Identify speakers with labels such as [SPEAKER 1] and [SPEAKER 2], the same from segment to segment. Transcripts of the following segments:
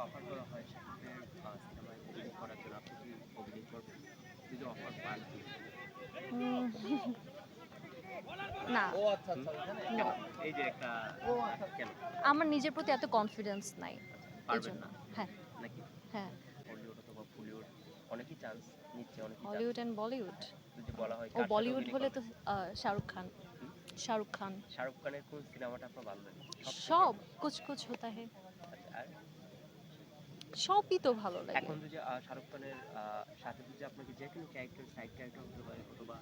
[SPEAKER 1] Offer করা হয় শাকিবের সিনেমায় অভিনয় করার জন্য আপনি কি অভিনয় করবেন? যদি অফার পান
[SPEAKER 2] উম, না।
[SPEAKER 1] ও আচ্ছা
[SPEAKER 2] হুম,
[SPEAKER 1] আচ্ছা ওখানে
[SPEAKER 2] নো।
[SPEAKER 1] কেন? এই যে একটা কেন?
[SPEAKER 2] আমার নিজের প্রতি এত কনফিডেন্স নাই
[SPEAKER 1] আচ্ছা
[SPEAKER 2] এই
[SPEAKER 1] পারবেন
[SPEAKER 2] জন্য।
[SPEAKER 1] না
[SPEAKER 2] হ্যাঁ।
[SPEAKER 1] নাকি?
[SPEAKER 2] হ্যাঁ।
[SPEAKER 1] হলিউড অথবা বলিউড অনেকেই চান্স নিচ্ছে, অনেকেই চান্স
[SPEAKER 2] হলিউড অ্যান্ড বলিউড।
[SPEAKER 1] যদি বলা হয়
[SPEAKER 2] ও
[SPEAKER 1] কার সাথে
[SPEAKER 2] বলিউড
[SPEAKER 1] অভিনয়
[SPEAKER 2] হলে তো
[SPEAKER 1] করবেন?
[SPEAKER 2] শাহরুখ খান।
[SPEAKER 1] হুম?
[SPEAKER 2] শাহরুখ খান।
[SPEAKER 1] শাহরুখ খানের কোন সিনেমাটা আপনার ভালো লাগে সবথেকে?
[SPEAKER 2] সব কুছ কুছ হোতা হে,
[SPEAKER 1] আচ্ছা আর
[SPEAKER 2] সবই তো ভালো লাগে।
[SPEAKER 1] এখন যদি শাহরুখ খানের সাথে যদি আপনাকে যে কোনো ক্যারেক্টার সাইড ক্যারেক্টার হতে পারে অথবা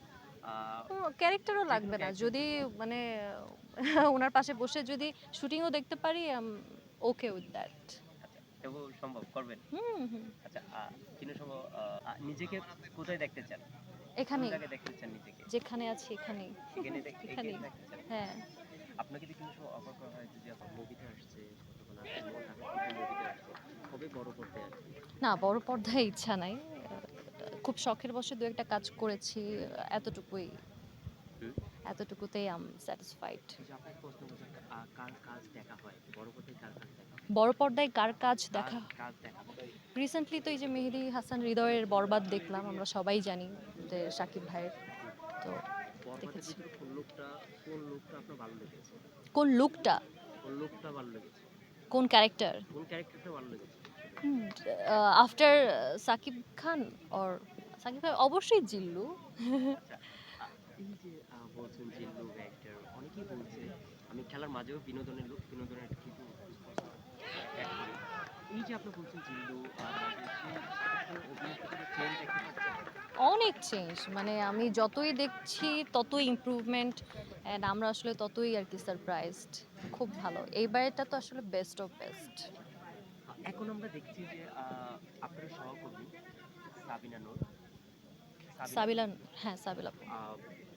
[SPEAKER 1] আহ,
[SPEAKER 2] ক্যারেক্টারও
[SPEAKER 1] যে কোনো
[SPEAKER 2] লাগবে না
[SPEAKER 1] ক্যারেক্টার
[SPEAKER 2] যদি মানে ওনার পাশে বসে যদি শুটিংও দেখতে পারি ওকে উইথ দ্যাট।
[SPEAKER 1] আচ্ছা তবু সম্ভব করবেন?
[SPEAKER 2] হুম হুম।
[SPEAKER 1] আচ্ছা কিন্তু সম্ভব নিজেকে কোথায় দেখতে চান? কোন
[SPEAKER 2] এখানেই,
[SPEAKER 1] জায়গায় দেখতে চান নিজেকে?
[SPEAKER 2] যেখানে আছি এখানেই।
[SPEAKER 1] এখানে
[SPEAKER 2] এখানেই।
[SPEAKER 1] দেখতে চান?
[SPEAKER 2] হ্যাঁ।
[SPEAKER 1] আপনাকে যদি কোনো সময় অফার করা হয় যে আপনার মুভিতে আসছে অথবা নাটক থেকে মুভিতে আসছে কবে বড় পর্দায় আসবে?
[SPEAKER 2] না, বড় পর্দায় ইচ্ছা নাই। খুব শখের বশে দু একটা কাজ করেছি, এতটুকুই।
[SPEAKER 1] হুম?
[SPEAKER 2] এতটুকুতেই আম স্যাটিসফাইড।
[SPEAKER 1] এই যে আপনাকে প্রশ্ন করছে কার কাজ দেখা হয় বড় পর্দায় কার কাজ দেখা হয়?
[SPEAKER 2] বড় পর্দায় কার কাজ
[SPEAKER 1] কার
[SPEAKER 2] দেখা?
[SPEAKER 1] কাজ দেখা হয়?
[SPEAKER 2] রিসেন্টলি তো এই যে মেহেদী হাসান হৃদয়ের বরবাদ দেখলাম, আমরা সবাই জানি যে শাকিব ভাইয়ের।
[SPEAKER 1] হুম।
[SPEAKER 2] তো
[SPEAKER 1] বরবাদের
[SPEAKER 2] দেখেছি।
[SPEAKER 1] ভিতরে কোন লুকটা আপনার ভালো লেগেছে?
[SPEAKER 2] কোন লুকটা?
[SPEAKER 1] কোন লুকটা ভালো লেগেছে?
[SPEAKER 2] কোন ক্যারেক্টার?
[SPEAKER 1] কোন ক্যারেক্টারটা ভালো লেগেছে?
[SPEAKER 2] আফটার সাকিব খান অর সাকিব খান অবশ্যই জিল্লু।
[SPEAKER 1] আচ্ছা এই যে বলছেন যে লো ক্যারেক্টার অনেকেই বলছে আমি খেলার মাঝেও বিনোদনের লোক বিনোদনের কিছু অ্যাড করি। এই যে আপনি বলছেন জিল্লু সেক্ষেত্রে অভিনেত্রী কোনো চেঞ্জ দেখতে পাচ্ছেন?
[SPEAKER 2] অনেক চেঞ্জ, মানে আমি যতই দেখছি ততই ইমপ্রুভমেন্ট, অ্যান্ড আমরা আসলে ততই আর কি সারপ্রাইজড। খুব ভালো, এইবারটা তো আসলে বেস্ট অফ বেস্ট।
[SPEAKER 1] এখন আমরা দেখছি যে আপনার সহকর্মী সাবিনা নূর সাবিনা
[SPEAKER 2] সাবিলান। হ্যাঁ, সাবিলা আপু।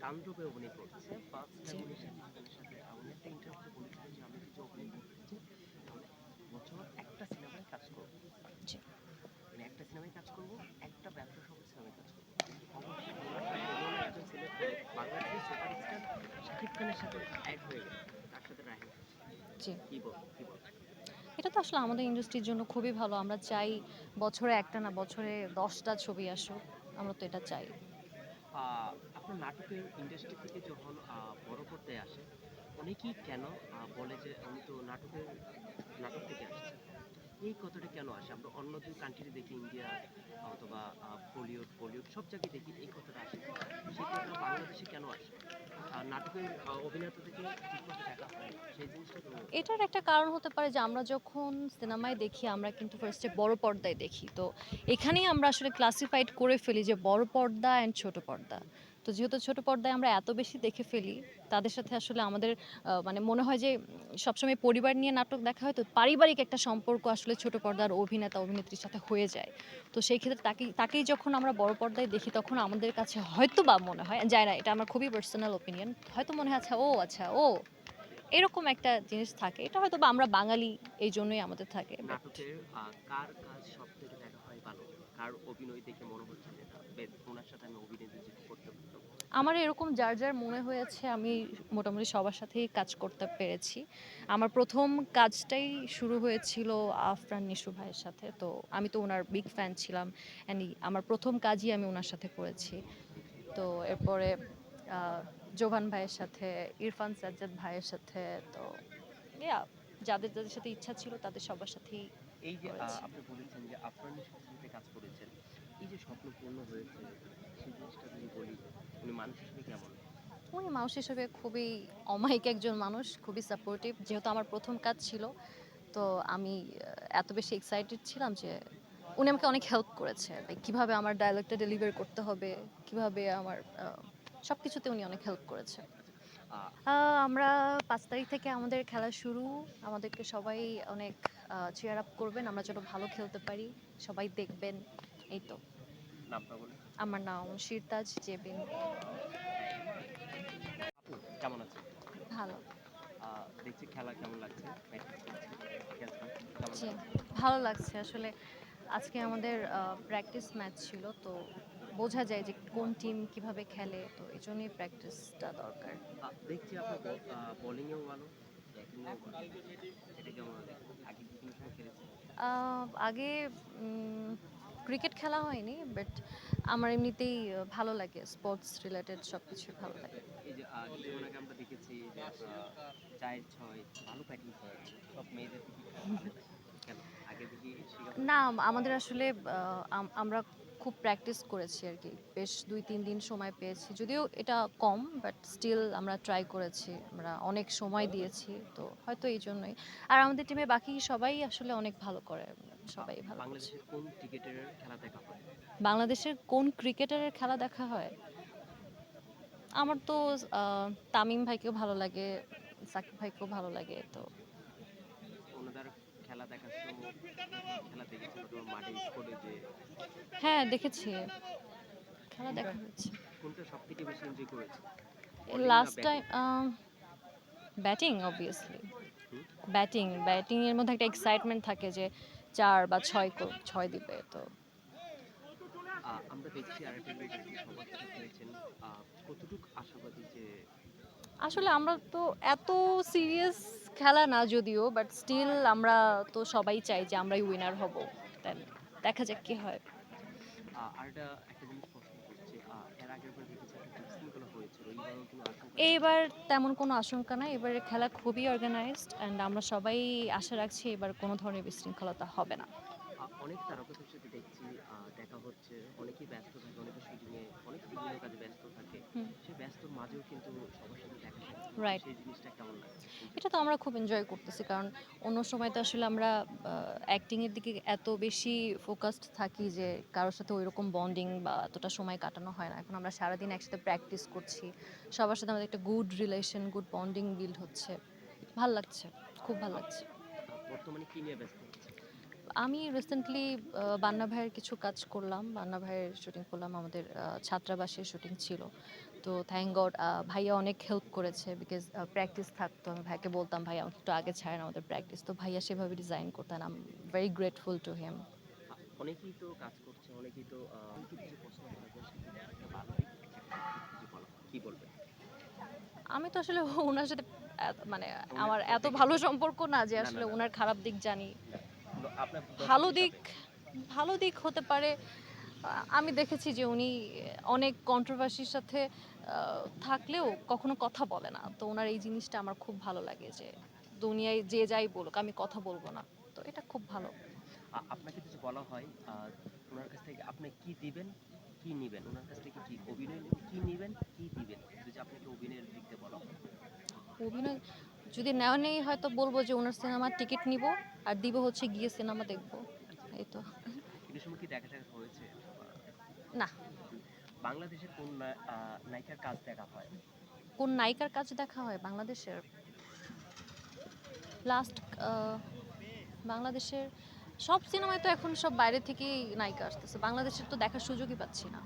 [SPEAKER 1] তাণ্ডবে অভিনয় করছে ফার্স্ট টাইম
[SPEAKER 2] জি।
[SPEAKER 1] উনি শাকিব খানের সাথে উনি একটা ইন্টারভিউতে বলেছিলেন যে আমি যদি অভিনয় করতে চাই তাহলে বছর একটা সিনেমায় কাজ করব
[SPEAKER 2] জি।
[SPEAKER 1] মানে একটা সিনেমায় কাজ করব একটা ব্যবসা সফল সিনেমায় কাজ করব অবশ্যই ওনার সাথে এমন একজন সিলেক্ট করে বাংলাদেশের সুপারস্টার শাকিব খানের সাথে অ্যাড হয়ে গেল তার সাথে রাহিন
[SPEAKER 2] জি।
[SPEAKER 1] কি বল
[SPEAKER 2] এটা তো আসলে আমাদের ইন্ডাস্ট্রির জন্য খুবই ভালো। আমরা চাই বছরে একটা না বছরে 10টা ছবি আসুক। আমরা তো এটা চাই।
[SPEAKER 1] আপনার নাটকের ইন্ডাস্ট্রি থেকে যখন বড় পর্দায় আসে অনেকেই কেন বলে যে উনি তো নাটক থেকে আসছে এই কথাটা কেন আসে আমরা অন্য দুই কান্ট্রি দেখি ইন্ডিয়া অথবা বলিউড সব জায়গায় দেখি এই কথাটা আসে সেই কথাটা বাংলাদেশে কেন আসে আর নাটকের অভিনেতা থেকে ঠিকমতো দেখা হয় না সেই জিনিসটা কেন হচ্ছে?
[SPEAKER 2] এটার একটা কারণ হতে পারে যে আমরা যখন সিনেমায় দেখি আমরা কিন্তু ফার্স্টে বড় পর্দায় দেখি, তো এখানেই আমরা আসলে ক্লাসিফাইড করে ফেলি যে বড় পর্দা অ্যান্ড ছোট পর্দা। তো যেহেতু ছোট পর্দায় আমরা এত বেশি দেখে ফেলি, তাদের সাথে আসলে আমাদের মানে মনে হয় যে সবসময় পরিবার নিয়ে নাটক দেখা হয়, তো পারিবারিক একটা সম্পর্ক আসলে ছোট পর্দার অভিনেতা অভিনেত্রীর সাথে হয়ে যায়। তো সেই ক্ষেত্রে তাকেই যখন আমরা বড় পর্দায় দেখি তখন আমাদের কাছে হয়তো বা মনে হয় যায় না, এটা আমার খুবই পার্সোনাল ওপিনিয়ন, হয়তো মনে হয় আচ্ছা ও এরকম একটা জিনিস থাকে। এটা হয়তো বা আমরা বাঙালি, এই জন্যই আমাদের থাকে। বাট
[SPEAKER 1] নাটকের কার কাজ সব থেকে দেখা হয় ভালো কার অভিনয় দেখে মনে হচ্ছে যে না বেশ ওনার সাথে আমি অভিনয় যদি করতে পারতাম?
[SPEAKER 2] আমার এরকম যার মনে হয়েছে আমি মোটামুটি সবার সাথেই কাজ করতে পেরেছি। আমার প্রথম কাজটাই শুরু হয়েছিল আফরান নিশু ভাইয়ের সাথে। তো আমি তো ওনার বিগ ফ্যান ছিলাম, অ্যান্ড আমার প্রথম কাজই আমি ওনার সাথে করেছি। তো এরপরে জোভান ভাইয়ের সাথে, ইরফান সাজ্জাদ ভাইয়ের সাথে। তো ইয়া, যাদের সাথে ইচ্ছা ছিল তাদের সবার সাথেই
[SPEAKER 1] এই যে
[SPEAKER 2] করেছি।
[SPEAKER 1] আপনি বলেছেন যে আফরান নিশোর সাথে কাজ করেছেন এই যে স্বপ্ন পূর্ণ হয়েছে সেই জিনিসটা যদি বলি উনি মানুষ হিসেবে কেমন?
[SPEAKER 2] উনি মানুষ হিসেবে খুবই অমায়িক একজন মানুষ, খুবই সাপোর্টিভ। যেহেতু আমার প্রথম কাজ ছিল, তো আমি এত বেশি এক্সাইটেড ছিলাম যে উনি আমাকে অনেক হেল্প করেছে। লাইক কিভাবে আমার ডায়ালগটা ডেলিভার করতে হবে, কিভাবে আমার সবকিছুতে উনি অনেক হেল্প করেছে।
[SPEAKER 1] আচ্ছা আহ,
[SPEAKER 2] আমরা 5 তারিখ থেকে আমাদের খেলা শুরু। আমাদেরকে সবাই অনেক চিয়ার আপ করবেন, আমরা যেন ভালো খেলতে পারি। সবাই দেখবেন। এই তো।
[SPEAKER 1] নামটা বলে
[SPEAKER 2] আমার নাম শিরতাজ জেবিন।
[SPEAKER 1] আপু কেমন আছেন?
[SPEAKER 2] ভালো।
[SPEAKER 1] দেখছি খেলা কেমন লাগছে প্র্যাকটিস করছেন খেলছেন কেমন
[SPEAKER 2] জি,
[SPEAKER 1] লাগছে?
[SPEAKER 2] ভালো লাগছে আসলে। আজকে আমাদের প্র্যাকটিস ম্যাচ ছিল, তো বোঝা যায় যে কোন টিম কিভাবে খেলে, তো এই জন্যই প্র্যাকটিসটা দরকার।
[SPEAKER 1] দেখছি আপনার বোলিংয়েও ভালো ব্যাটিংয়েও ভালো এটা কেমন দেখেন আগে কি কোনো সময় খেলেছেন?
[SPEAKER 2] আগে ক্রিকেট খেলা হয়নি, বাট আমার এমনিতেই ভালো লাগে, স্পোর্টস রিলেটেড সব কিছুই ভালো লাগে।
[SPEAKER 1] এই যে কিছুক্ষণ আগে আমরা দেখেছি যে 4-6 ভালো ব্যাটিং করেন। সব মেয়েদের দিকে খেলা দেয়। কেন? আগে থেকে শেখা
[SPEAKER 2] না,
[SPEAKER 1] হয়েছে?
[SPEAKER 2] আমাদের আসলে আমরা খুব প্র্যাকটিস করেছি আর কি, বেশ 2-3 দিন সময় পেয়েছি, যদিও এটা কম, বাট স্টিল আমরা ট্রাই করেছি, আমরা অনেক সময় দিয়েছি, তো হয়তো এই জন্যই। আর আমাদের টিমে বাকি সবাই আসলে অনেক ভালো করে,
[SPEAKER 1] আ
[SPEAKER 2] সবাই ভালো করছে।
[SPEAKER 1] বাংলাদেশের কোন ক্রিকেটারের খেলা দেখা হয়?
[SPEAKER 2] বাংলাদেশের কোন ক্রিকেটারের খেলা দেখা হয়? আমার তো তামিম ভাইকেও ভালো লাগে, সাকিব ভাইকেও ভালো লাগে, তো
[SPEAKER 1] ওনাদের খেলা দেখার সময় খেলা দেখেছেন অথবা মাঠে স্পটে যে
[SPEAKER 2] হ্যাঁ দেখেছি, খেলা
[SPEAKER 1] কোনটা
[SPEAKER 2] দেখা হচ্ছে।
[SPEAKER 1] কোনটা সবথেকে বেশি এনজয় করেছেন? বোলিং না
[SPEAKER 2] last
[SPEAKER 1] batting?
[SPEAKER 2] Time batting obviously,
[SPEAKER 1] হুম?
[SPEAKER 2] ব্যাটিং এর মধ্যে একটা এক্সাইটমেন্ট থাকে যে 4 বা 6 দিবে, তো
[SPEAKER 1] আমরা দেখছি আরেকটা জিনিস আপনি সবার সাথে খেলেছেন। আ কতটুকু আশাবাদী যে
[SPEAKER 2] আসলে আমরা তো এত সিরিয়াস খেলা না যদিও, বাট স্টিল আমরা তো সবাই চাই যে আমরাই উইনার হব, দেন দেখা যাক কি হয়।
[SPEAKER 1] আরেকটা একটা জিনিস প্রশ্ন করছি। এর আগেরবার দেখেছি একটা বিশৃঙ্খলা হয়েছিল। এইবারও কোনো আশঙ্কা নেই?
[SPEAKER 2] এইবার তেমন কোনো আশঙ্কা নাই, এবারের খেলা খুবই অর্গানাইজড অ্যান্ড আমরা সবাই আশা রাখছি এবার কোনো ধরনের বিশৃঙ্খলতা হবে না।
[SPEAKER 1] অনেক তারকাদের সাথে দেখছি দেখা হচ্ছে। অনেকেই ব্যস্ত থাকে, অনেকে শুটিংয়ে, অনেকে বিভিন্ন কাজে ব্যস্ত থাকে।
[SPEAKER 2] হুম,
[SPEAKER 1] সেই ব্যস্তর মাঝেও কিন্তু সবার সাথে দেখা সাক্ষাৎ হচ্ছে।
[SPEAKER 2] রাইট।
[SPEAKER 1] সেই জিনিসটা কেমন লাগে? এনজয়
[SPEAKER 2] এটা তো আমরা খুব এনজয় করতেছি, কারণ অন্য সময় তো আসলে আমরা অ্যাক্টিং এর দিকে এত বেশি ফোকাসড থাকি যে কারোর সাথে ওইরকম বন্ডিং বা এতটা সময় কাটানো হয় না। এখন আমরা সারাদিন একসাথে প্র্যাকটিস করছি, সবার সাথে আমাদের একটা good relation, good bonding build হচ্ছে, ভাল লাগছে, খুব ভাল
[SPEAKER 1] আপ
[SPEAKER 2] লাগছে।
[SPEAKER 1] বর্তমানে কি নিয়ে ব্যস্ত আছেন?
[SPEAKER 2] আমি রিসেন্টলি বান্না ভাইয়ের কিছু কাজ করলাম, বান্না ভাইয়ের শুটিং করলাম, আমাদের ছাত্রাবাসের শুটিং ছিল। তো থ্যাংক গড ভাইয়া অনেক হেল্প করেছে, বিকজ প্র্যাকটিস থাকতো, আমি ভাইকে বলতাম ভাই আমাকে একটু আগে ছাড়েন আমাদের প্র্যাকটিস, তো ভাইয়া সেভাবে ডিজাইন করতেন, I am very grateful to him.
[SPEAKER 1] অনেকেই তো কাজ করছে, অনেকেই তো অনেকের যে পছন্দ করা যায় সেটা একটা ভালো দিক, একটা খারাপ দিক যদি বলা হয়, কি বলবেন?
[SPEAKER 2] আমি তো আসলে ওনার সাথে মানে
[SPEAKER 1] উনি
[SPEAKER 2] আমার
[SPEAKER 1] আপনার
[SPEAKER 2] এত ভালো
[SPEAKER 1] দেখেছেন?
[SPEAKER 2] সম্পর্ক না যে
[SPEAKER 1] না, না,
[SPEAKER 2] আসলে
[SPEAKER 1] না।
[SPEAKER 2] ওনার খারাপ দিক জানি।
[SPEAKER 1] আপনার দর্শক
[SPEAKER 2] ভালো দিক,
[SPEAKER 1] হিসাবে।
[SPEAKER 2] ভালো দিক হতে পারে, আমি দেখেছি যে উনি অনেক কন্ট্রোভার্সির সাথে থাকলেও কখনো কথা বলে না, তো ওনার এই জিনিসটা আমার খুব ভালো লাগে যে দুনিয়ায় যে যাই বলুক আমি কথা বলবো না, তো এটা খুব ভালো।
[SPEAKER 1] আপনাকে যদি বলা হয় উনার কাছ থেকে আপনি কি দিবেন, কি নিবেন? উনার কাছ থেকে কি অভিনয় নিবেন, কি নিবেন, কি দিবেন? যদি আপনাকে অভিনয়ের দিক দিয়ে বলা হয়।
[SPEAKER 2] অভিনয় যদি নেওয়া নেই হয়তো বলবো যে ওনার সিনেমার টিকিট নিব আর দিব হচ্ছে গিয়ে সিনেমা দেখবো,
[SPEAKER 1] আচ্ছা,
[SPEAKER 2] এই তো।
[SPEAKER 1] আচ্ছা। ঈদের সময় কি দেখা সাক্ষাৎ হয়েছে? অথবা
[SPEAKER 2] না,
[SPEAKER 1] বাংলাদেশের কোন নায়িকার কাজ দেখা হয়?
[SPEAKER 2] কোন নায়িকার কাছে দেখা হয় বাংলাদেশের লাস্ট, বাংলাদেশের সব সিনেমায় তো এখন সব বাইরে থেকেই নায়িকা আসতেছে, বাংলাদেশের তো দেখার সুযোগই পাচ্ছি না।